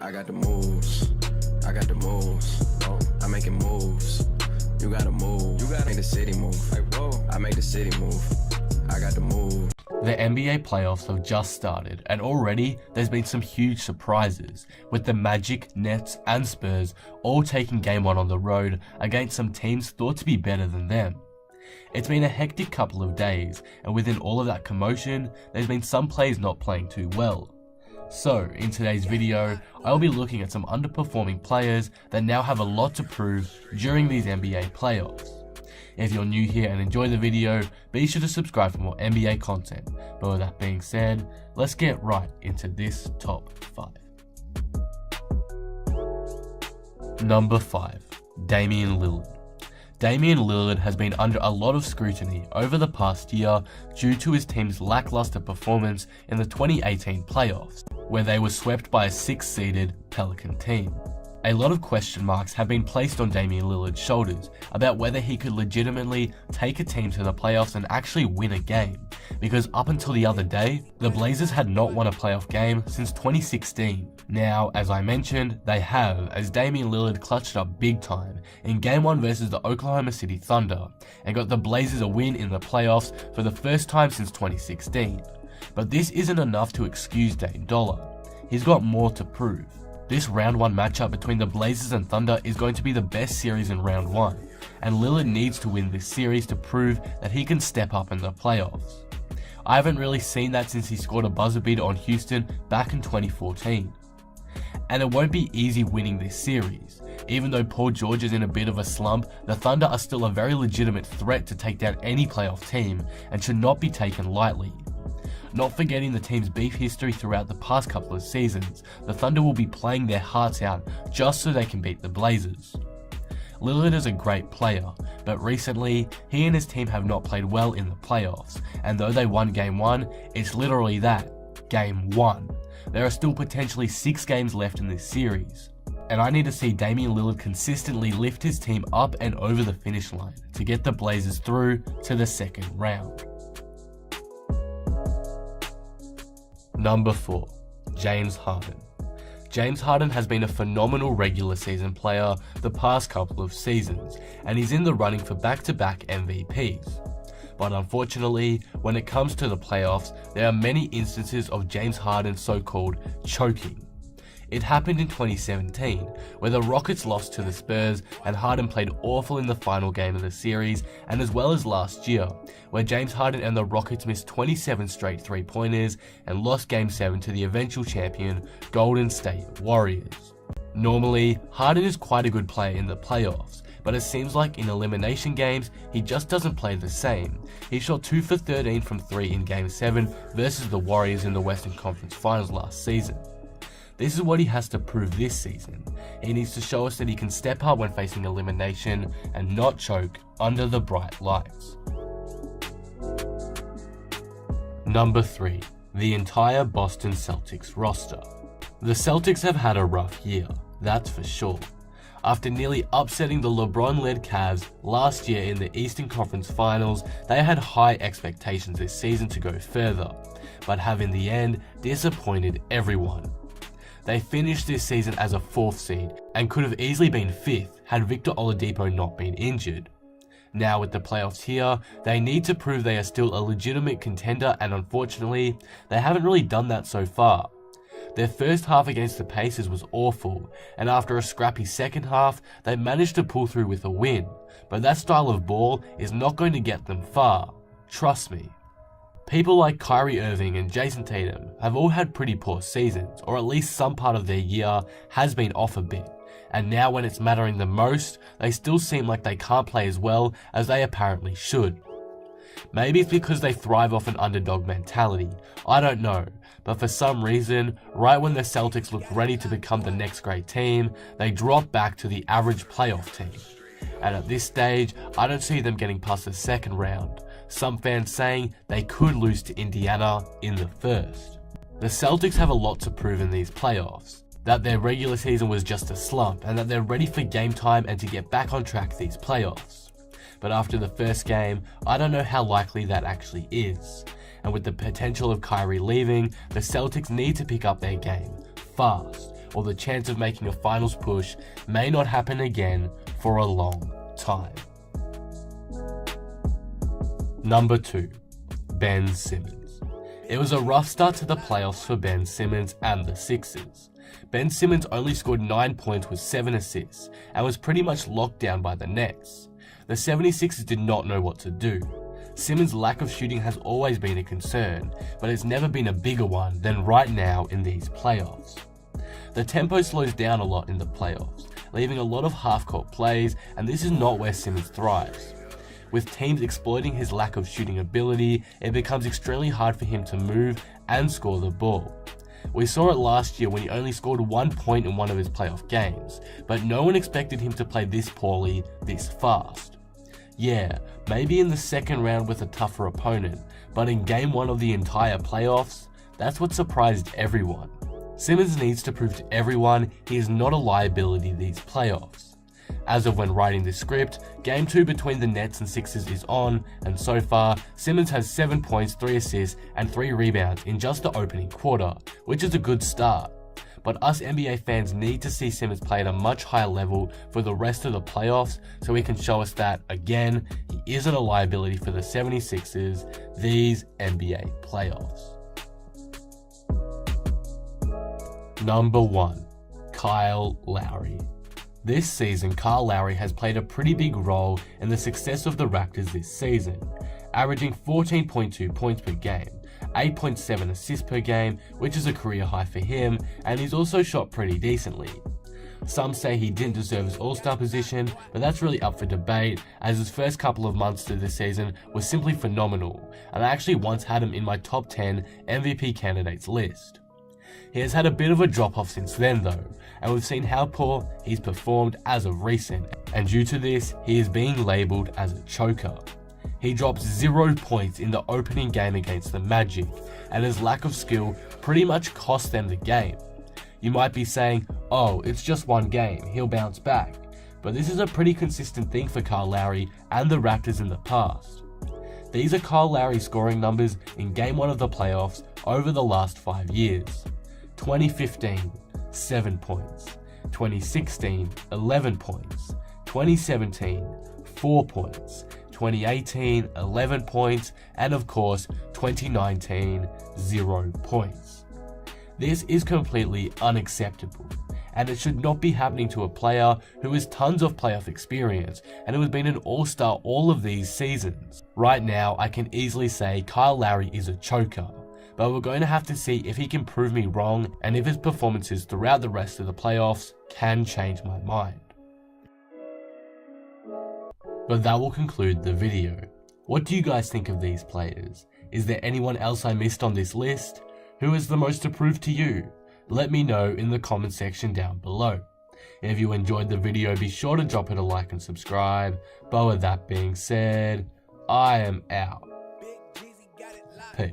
I got the moves. I got the moves. Oh, I'm making moves. You gotta move. You gotta make the city move. Like, whoa. I make the city move. I got the move. The NBA playoffs have just started, and already there's been some huge surprises, with the Magic, Nets, and Spurs all taking game 1 on the road against some teams thought to be better than them. It's been a hectic couple of days, and within all of that commotion, there's been some players not playing too well. So, in today's video, I'll be looking at some underperforming players that now have a lot to prove during these NBA playoffs. If you're new here and enjoy the video, be sure to subscribe for more NBA content. But with that being said, let's get right into this top 5. Number 5. Damian Lillard. Damian Lillard has been under a lot of scrutiny over the past year due to his team's lackluster performance in the 2018 playoffs, where they were swept by a 6-seeded Pelican team. A lot of question marks have been placed on Damian Lillard's shoulders about whether he could legitimately take a team to the playoffs and actually win a game, because up until the other day, the Blazers had not won a playoff game since 2016. Now, as I mentioned, they have, as Damian Lillard clutched up big time in Game 1 versus the Oklahoma City Thunder, and got the Blazers a win in the playoffs for the first time since 2016. But this isn't enough to excuse Dame Dollar. He's got more to prove. This round 1 matchup between the Blazers and Thunder is going to be the best series in round 1, and Lillard needs to win this series to prove that he can step up in the playoffs. I haven't really seen that since he scored a buzzer beater on Houston back in 2014. And it won't be easy winning this series. Even though Paul George is in a bit of a slump, the Thunder are still a very legitimate threat to take down any playoff team and should not be taken lightly. Not forgetting the team's beef history throughout the past couple of seasons, the Thunder will be playing their hearts out just so they can beat the Blazers. Lillard is a great player, but recently, he and his team have not played well in the playoffs, and though they won Game 1, it's literally that, Game 1. There are still potentially 6 games left in this series, and I need to see Damian Lillard consistently lift his team up and over the finish line to get the Blazers through to the second round. Number 4. James Harden. James Harden has been a phenomenal regular season player the past couple of seasons, and he's in the running for back-to-back MVPs. But unfortunately, when it comes to the playoffs, there are many instances of James Harden so-called choking. It happened in 2017, where the Rockets lost to the Spurs and Harden played awful in the final game of the series, and as well as last year, where James Harden and the Rockets missed 27 straight 3-pointers and lost Game 7 to the eventual champion Golden State Warriors. Normally, Harden is quite a good player in the playoffs, but it seems like in elimination games, he just doesn't play the same. He shot 2 for 13 from 3 in Game 7 versus the Warriors in the Western Conference Finals last season. This is what he has to prove this season. He needs to show us that he can step up when facing elimination and not choke under the bright lights. Number 3. The entire Boston Celtics roster. The Celtics have had a rough year, that's for sure. After nearly upsetting the LeBron-led Cavs last year in the Eastern Conference Finals, they had high expectations this season to go further, but have in the end disappointed everyone. They finished this season as a 4th seed and could have easily been 5th had Victor Oladipo not been injured. Now with the playoffs here, they need to prove they are still a legitimate contender, and unfortunately, they haven't really done that so far. Their first half against the Pacers was awful, and after a scrappy second half, they managed to pull through with a win, but that style of ball is not going to get them far, trust me. People like Kyrie, Irving and Jason Tatum have all had pretty poor seasons, or at least some part of their year has been off a bit, and now when it's mattering the most, they still seem like they can't play as well as they apparently should. Maybe it's because they thrive off an underdog mentality, I don't know, but for some reason, right when the Celtics look ready to become the next great team, they drop back to the average playoff team. And at this stage, I don't see them getting past the second round, some fans saying they could lose to Indiana in the first. The Celtics have a lot to prove in these playoffs, that their regular season was just a slump and that they're ready for game time and to get back on track these playoffs. But after the first game, I don't know how likely that actually is. And with the potential of Kyrie leaving, the Celtics need to pick up their game fast, or the chance of making a finals push may not happen again for a long time. Number 2. Ben Simmons. It was a rough start to the playoffs for Ben Simmons and the Sixers. Ben Simmons only scored 9 points with 7 assists and was pretty much locked down by the Nets. The 76ers did not know what to do. Simmons' lack of shooting has always been a concern, but it's never been a bigger one than right now in these playoffs. The tempo slows down a lot in the playoffs, leaving a lot of half-court plays, and this is not where Simmons thrives. With teams exploiting his lack of shooting ability, it becomes extremely hard for him to move and score the ball. We saw it last year when he only scored 1 point in one of his playoff games, but no one expected him to play this poorly, this fast. Yeah, maybe in the second round with a tougher opponent, but in game 1 of the entire playoffs, that's what surprised everyone. Simmons needs to prove to everyone he is not a liability these playoffs. As of when writing this script, game 2 between the Nets and Sixers is on, and so far, Simmons has 7 points, 3 assists, and 3 rebounds in just the opening quarter, which is a good start. But us NBA fans need to see Simmons play at a much higher level for the rest of the playoffs so he can show us that, again, he isn't a liability for the 76ers these NBA playoffs. Number 1. Kyle Lowry. This season, Kyle Lowry has played a pretty big role in the success of the Raptors this season, averaging 14.2 points per game, 8.7 assists per game, which is a career high for him, and he's also shot pretty decently. Some say he didn't deserve his All-Star position, but that's really up for debate, as his first couple of months to this season was simply phenomenal, and I actually once had him in my top 10 MVP candidates list. He has had a bit of a drop-off since then though, and we've seen how poor he's performed as of recent, and due to this, he is being labelled as a choker. He dropped 0 points in the opening game against the Magic, and his lack of skill pretty much cost them the game. You might be saying, oh, it's just one game, he'll bounce back, but this is a pretty consistent thing for Kyle Lowry and the Raptors in the past. These are Kyle Lowry's scoring numbers in game 1 of the playoffs over the last 5 years. 2015, 7 points. 2016, 11 points. 2017, 4 points. 2018, 11 points. And of course, 2019, 0 points. This is completely unacceptable, and it should not be happening to a player who has tons of playoff experience and who has been an all-star all of these seasons. Right now, I can easily say Kyle Lowry is a choker, but we're going to have to see if he can prove me wrong and if his performances throughout the rest of the playoffs can change my mind. But that will conclude the video. What do you guys think of these players? Is there anyone else I missed on this list? Who is the most to prove to you? Let me know in the comment section down below. If you enjoyed the video, be sure to drop it a like and subscribe. But with that being said, I am out. Peace.